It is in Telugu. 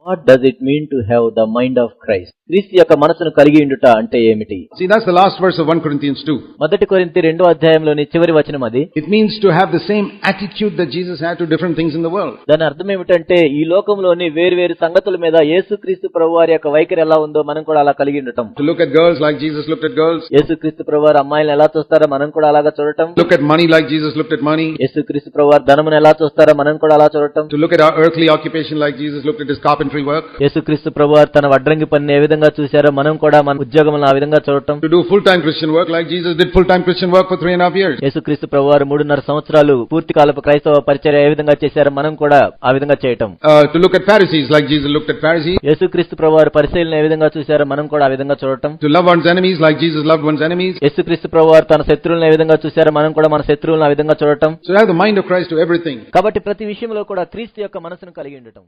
What does it mean to have the mind of Christ? క్రీస్తు యొక్క మనసును కలిగి ఉండుట అంటే ఏమిటి? See, that's the last verse of 1 Corinthians 2. మొదటి కొరింథీ 2వ అధ్యాయంలోని చివరి వచనం అది. It means to have the same attitude that Jesus had to different things in the world. దాని అర్థం ఏమిటంటే ఈ లోకంలోని వేరు సంగతుల మీద యేసుక్రీస్తు ప్రభువారి యొక్క వైఖరి ఎలా ఉందో మనం కూడా అలా కలిగి ఉండటం. To look at girls like Jesus looked at girls. యేసుక్రీస్తు ప్రభువారు అమ్మాయిలను ఎలా చూస్తారో మనం కూడా అలాగా చూడటం. Look at money like Jesus looked at money. యేసుక్రీస్తు ప్రభువారు ధనమును ఎలా చూస్తారో మనం కూడా అలా చూడటం. To look at our earthly occupation like Jesus looked at his carpentry work. యేసుక్రీస్తు ప్రభువారు తన వడ్రంగి పనిని ఏ విధంగా చూశారో మనం కూడా మన ఉద్యోగములను ఆ విధంగా చూడటం. To do full-time Christian work like Jesus did full-time Christian work for 3.5 years. యేసుక్రీస్తు ప్రభువారు 3.5 సంవత్సరాలు పూర్తి కాలపు క్రైస్తవ పరిచర్య ఏ విధంగా చేశారో మనం కూడా ఆ విధంగా చేయటం. To look at Pharisees like Jesus looked at Pharisees. యేసుక్రీస్తు ప్రభువారు పరిసయ్యులను ఏ విధంగా చూశారో మనం కూడా ఆ విధంగా చూడటం. To love one's enemies like Jesus loved one's enemies. యేసుక్రీస్తు ప్రభువారు తన శత్రువులను ఏ విధంగా చూశారో మనం కూడా మన శత్రువులను ఆ విధంగా చూడటం. So have the mind of Christ to everything. కాబట్టి ప్రతి విషయంలో కూడా క్రీస్తు యొక్క మనసును కలిగి ఉండటం.